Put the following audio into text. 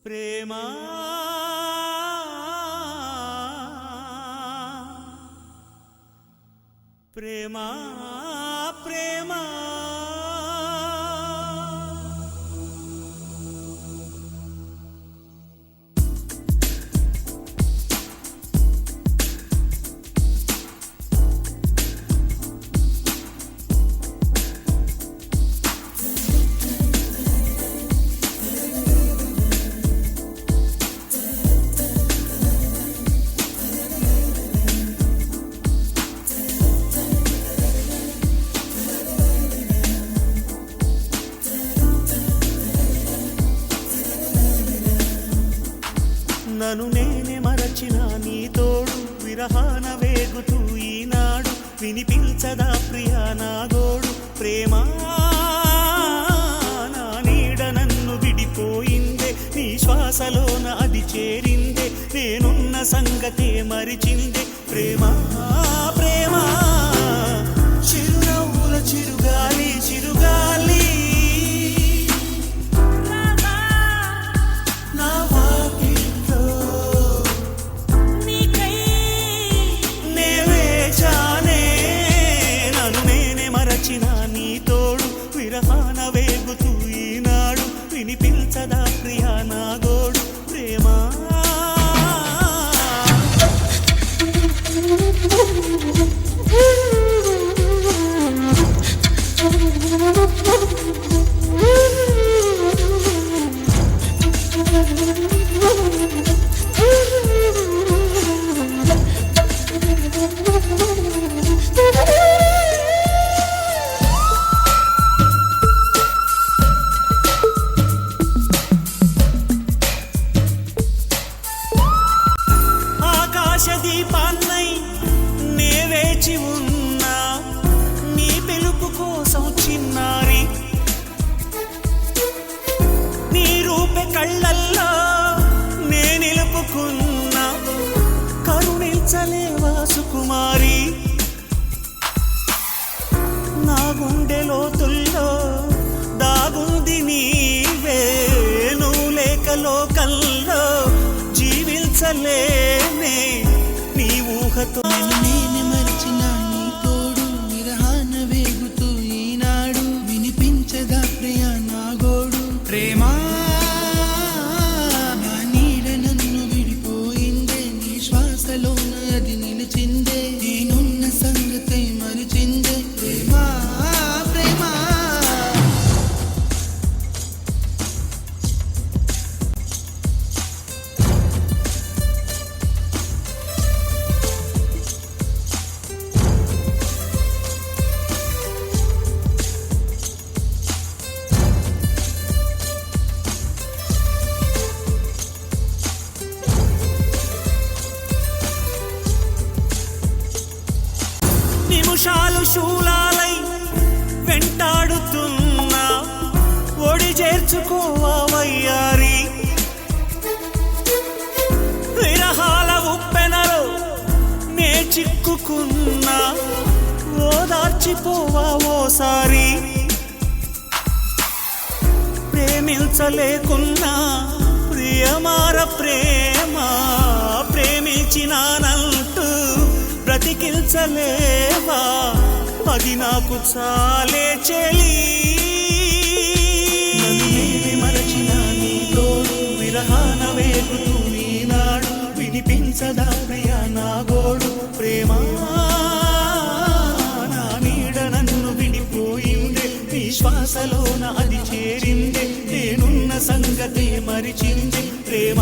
ప్రేమ ప్రేమ ప్రేమ నన్ను నేనే మరచిన నీ తోడు విరహాన వేగుతూ ఈనాడు వినిపించదా ప్రియా నా గోడు ప్రేమ నా నీడ నన్ను విడిపోయిందే నీ శ్వాసలోన అది చేరిందే నేనున్న సంగతే మరిచిందే ప్రేమ ప్రేమ చిరునవ్వుల చిరుగాలి చిరుగాలి విరహాన వేగుతూ ఈనాడు వినిపించదా ప్రియా నా గోడు ప్రేమ దీపాన్నై నే వేచి ఉన్నా నీ పిలుపు కోసం చిన్నారి నీ రూపే కళ్ళల్లో నే నిలుపుకున్నా కరుణించలేవా సుకుమారి నా గుండె లోతుల్లో దాగుంది నీవే నువ్వు లేక లోకల్లో జీవించలేనే నీ ఊహతో నేను మరిచిన నీ తోడు విరహాన వేగుతూ ఈనాడు వినిపించదా ప్రియా నా గోడు ప్రేమ నా నీడ నన్ను విడిపోయిందే నీ శ్వాసలోన అది నిలిచిందే నేనున్న సంగతే మరిచిందే ప్రేమ ప్రేమ నిమిషాలు శూలాలై వెంటాడుతున్నా ఒడి చేర్చుకోవా వయ్యారి విరహాల ఉప్పెనలో నే చిక్కుకున్నా ఓదార్చిపోవా ఓసారి ప్రేమించలేకున్నా ప్రియమార ప్రేమ ప్రేమించినానంటూ బ్రతికించలేవా అది నాకు చాలే చెలి మరచిన నీ తోడు విరహాన వేగుతూ ఈనాడు వినిపించదా ప్రియా నా గోడు ప్రేమ నా నీడ నన్ను విడిపోయిందే నీ శ్వాసలోన అది చేరిందే నేనున్న సంగతే మరిచిందే ప్రేమ